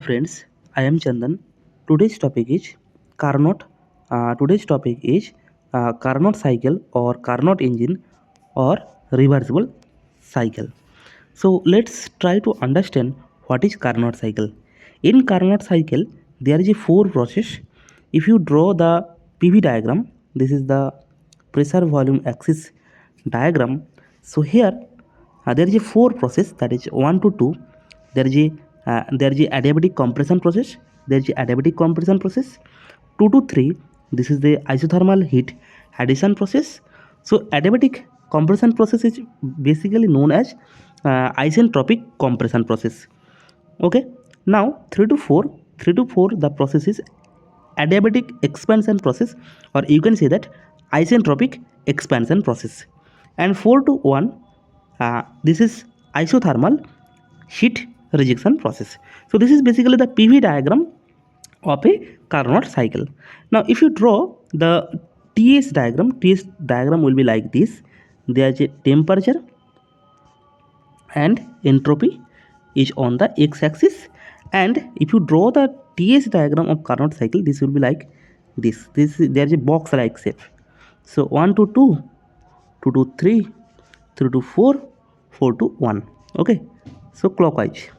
friends, I am Chandan. Today's topic is Carnot. Today's topic is Carnot cycle or Carnot engine or reversible cycle. So let's try to understand what is Carnot cycle. In Carnot cycle, there is a four process. If you draw the PV diagram, this is the pressure volume axis diagram. So here there is a four process, that is 1 to 2. There is a adiabatic compression process. There is a adiabatic compression process. 2 to 3, this is the isothermal heat addition process. So adiabatic compression process is basically known as isentropic compression process. Okay, now 3 to 4 the process is adiabatic expansion process, or you can say that isentropic expansion process. And 4 to 1, this is isothermal heat rejection process. So this is basically the PV diagram of a Carnot cycle. Now if you draw the TS diagram will be like this. There is a temperature and entropy is on the x-axis, and if you draw the TS diagram of Carnot cycle, this will be like this. There is a box like shape. So 1 to 2, 2 to 3, 3 to 4, 4 to 1. Okay, so clockwise.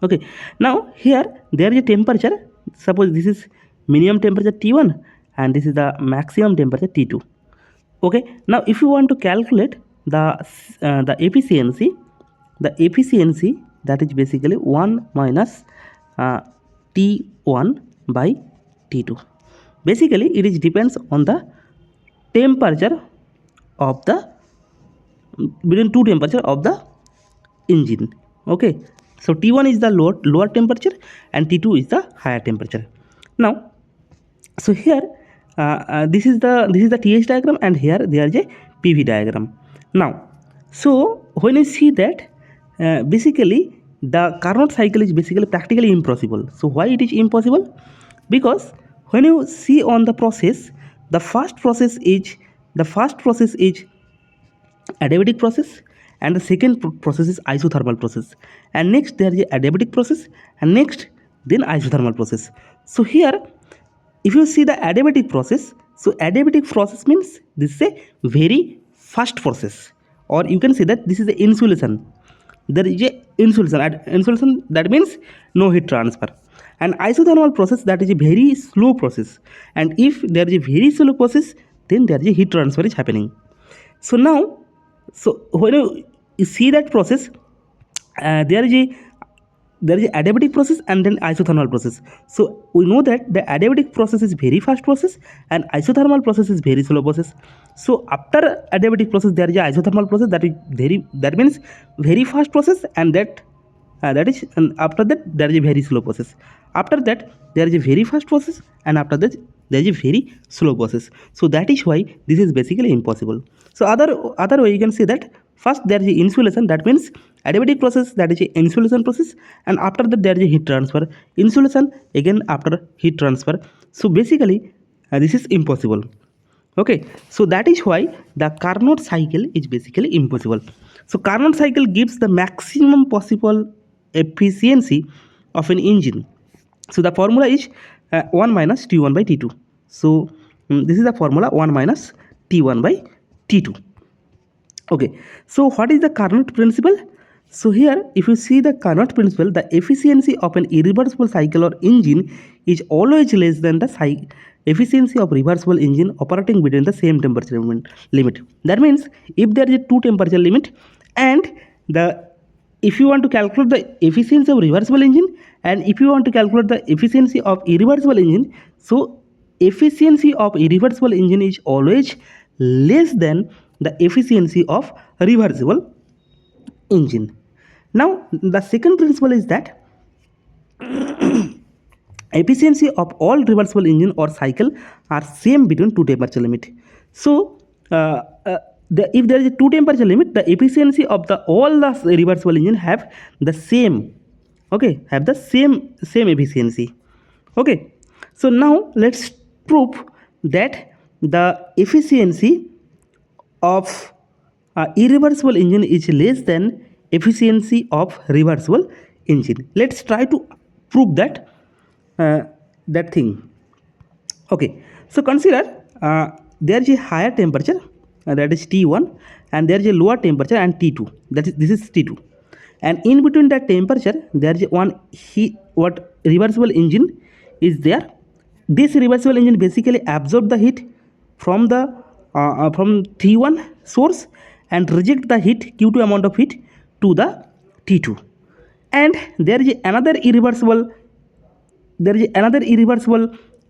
Okay, now here there is a temperature. Suppose this is minimum temperature T1 and this is the maximum temperature T2. Okay, now if you want to calculate the efficiency, that is basically 1 minus T1 by T2. Basically it is depends on the temperature of the between two temperature of the engine. Okay, so T1 is the lower temperature and T2 is the higher temperature. Now so here this is the TH diagram, and here there is a PV diagram. Now so when you see that basically the Carnot cycle is basically practically impossible. So why it is impossible? Because when you see on the process, the first process is adiabatic process, and the second process is isothermal process, and next there is a adiabatic process, and next then isothermal process. So here if you see the adiabatic process, so adiabatic process means this is a very fast process, or you can say that this is the insulation. There is a insulation, that means no heat transfer. And isothermal process, that is a very slow process, and if there is a very slow process, then there is a heat transfer is happening. So now when you see that process, there is a adiabatic process and then isothermal process. So we know that the adiabatic process is very fast process and isothermal process is very slow process. So after adiabatic process there is a isothermal process, that means very fast process, and and after that there is a very slow process. After that there is a very fast process, and after that there is a very slow process. So that is why this is basically impossible. So other way you can say that first there is a insulation, that means adiabatic process, that is a insulation process, and after that there is a heat transfer, insulation again after heat transfer. So basically this is impossible. Okay, so that is why the Carnot cycle is basically impossible. So Carnot cycle gives the maximum possible efficiency of an engine. So the formula is 1 minus T1 by T2. So this is the formula, 1 minus T1 by T2. Okay, so what is the Carnot principle? So here if you see the Carnot principle, the efficiency of an irreversible cycle or engine is always less than the efficiency of reversible engine operating between the same temperature limit. That means if there is a two temperature limit, and if you want to calculate the efficiency of reversible engine, and if you want to calculate the efficiency of irreversible engine, so efficiency of irreversible engine is always less than the efficiency of reversible engine. Now the second principle is that efficiency of all reversible engine or cycle are same between two temperature limit. So if there is a two temperature limit, the efficiency of all the reversible engine have the same, okay, have the same efficiency. Okay, so now let's prove that the efficiency of irreversible engine is less than efficiency of reversible engine. Let's try to prove that that thing. Okay, so consider there is a higher temperature, that is T1, and there is a lower temperature and T2, that is this is T2, and in between that temperature there is one heat what reversible engine is there. This reversible engine basically absorb the heat from the from T1 source and reject the heat Q2 amount of heat to the T2, and there is another irreversible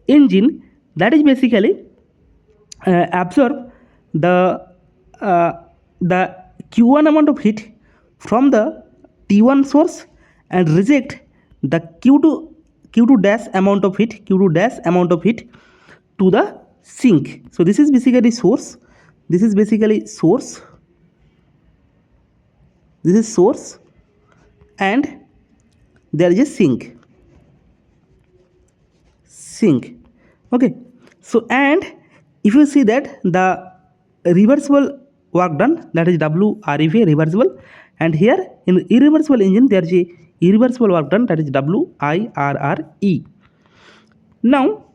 engine that is basically absorb the uh, the Q1 amount of heat from the T1 source and reject the Q2 dash amount of heat to the sink. So this is basically source, this is basically source, this is source, and there is a sink. Okay, so and if you see that the reversible work done, that is WREV reversible, and here in irreversible engine there is a irreversible work done, that is WIRRE. Now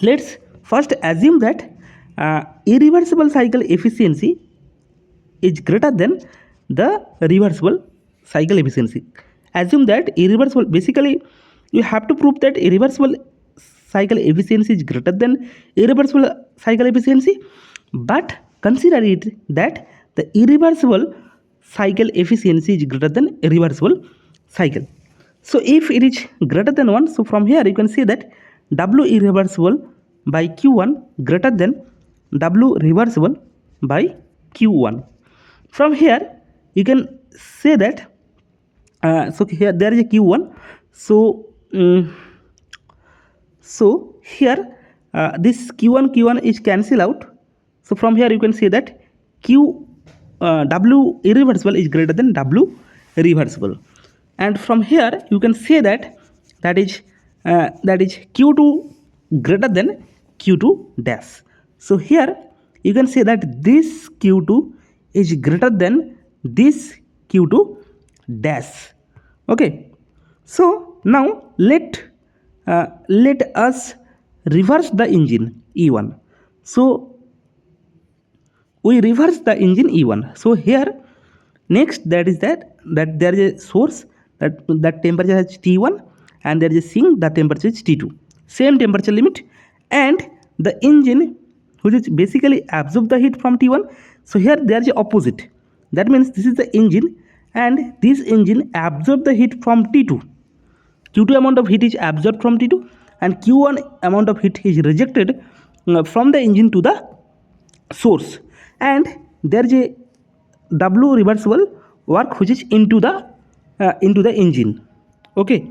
let's first assume that irreversible cycle efficiency is greater than the reversible cycle efficiency. Assume that irreversible, basically you have to prove that irreversible cycle efficiency is greater than irreversible cycle efficiency, but consider it that the irreversible cycle efficiency is greater than reversible cycle. So if it is greater than 1, so from here you can see that W irreversible by Q1 greater than W reversible by Q1. From here you can say that so here there is a Q1, so so here this Q1 is cancel out. So from here you can say that W irreversible is greater than W reversible, and from here you can say that that is Q2 greater than Q2 dash. So here you can say that this Q2 is greater than this Q2 dash. Okay, so now let us reverse the engine E1. So we reverse the engine E1. So here next that is that there is a source that temperature has T1, and there is a sink, the temperature is T2, same temperature limit, and the engine which is basically absorb the heat from T1. So here there is a opposite, that means this is the engine and this engine absorb the heat from T2. Q2 amount of heat is absorbed from T2 and Q1 amount of heat is rejected from the engine to the source, and there is a W reversible work which is into the engine. Okay,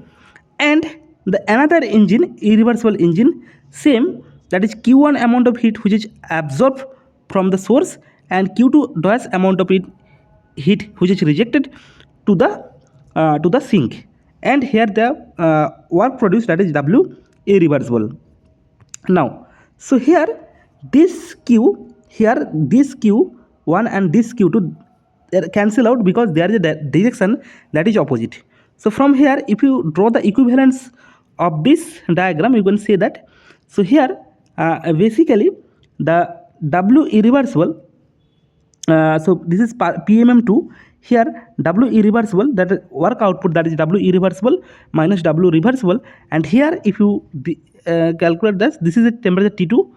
and the another engine, irreversible engine, same, that is Q1 amount of heat which is absorbed from the source and Q2 dash amount of heat which is rejected to the sink, and here the work produced, that is W irreversible. Now so here this Q1 and this Q2 cancel out because there is a direction that is opposite. So from here if you draw the equivalence of this diagram, you can say that, so here basically the W irreversible, so this is PMM2, here W irreversible, that work output, that is W irreversible minus W reversible, and here if you calculate this is a temperature T2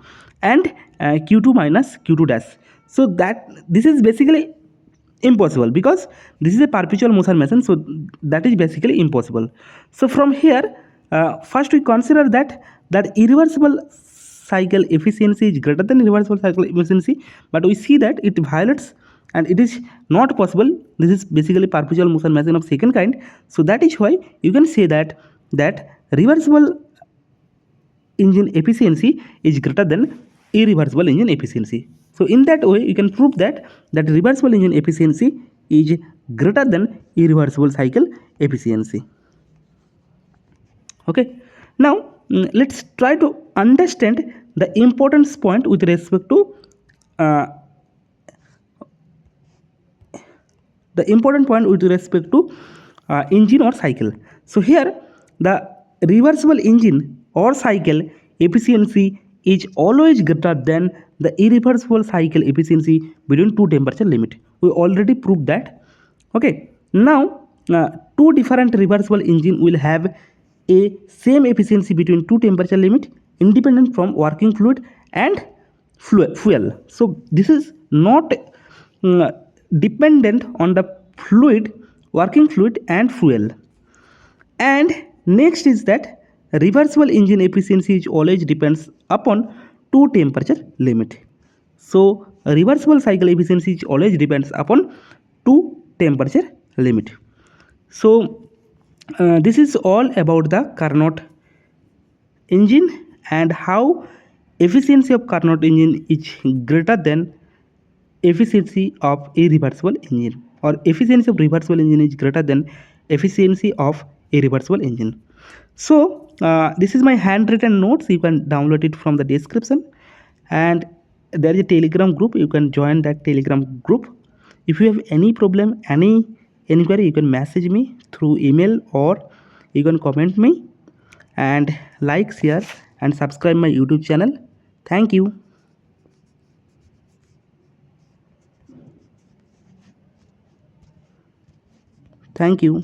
and Q2 minus Q2 dash. So that this is basically impossible because this is a perpetual motion machine, so that is basically impossible. So from here first we consider that irreversible cycle efficiency is greater than reversible cycle efficiency, but we see that it violates and it is not possible. This is basically perpetual motion machine of second kind, so that is why you can say that reversible engine efficiency is greater than irreversible engine efficiency. So in that way you can prove that reversible engine efficiency is greater than irreversible cycle efficiency. Okay, now let's try to understand the importance point with respect to engine or cycle. So here the reversible engine or cycle efficiency is always greater than the irreversible cycle efficiency between two temperature limit. We already proved that. Okay, now two different reversible engine will have a same efficiency between two temperature limit independent from working fluid and fuel. So this is not mm, dependent on the fluid, working fluid and fuel. And next is that reversible engine efficiency is always depends upon two temperature limit. So reversible cycle efficiency is always depends upon two temperature limit. So this is all about the Carnot engine and how efficiency of Carnot engine is greater than efficiency of a reversible engine, or efficiency of reversible engine is greater than efficiency of a reversible engine. So this is my handwritten notes. You can download it from the description, and there is a telegram group. You can join that telegram group. If you have any problem, any inquiry, you can message me through email, or you can comment me, and like, share and subscribe my YouTube channel. Thank you. Thank you.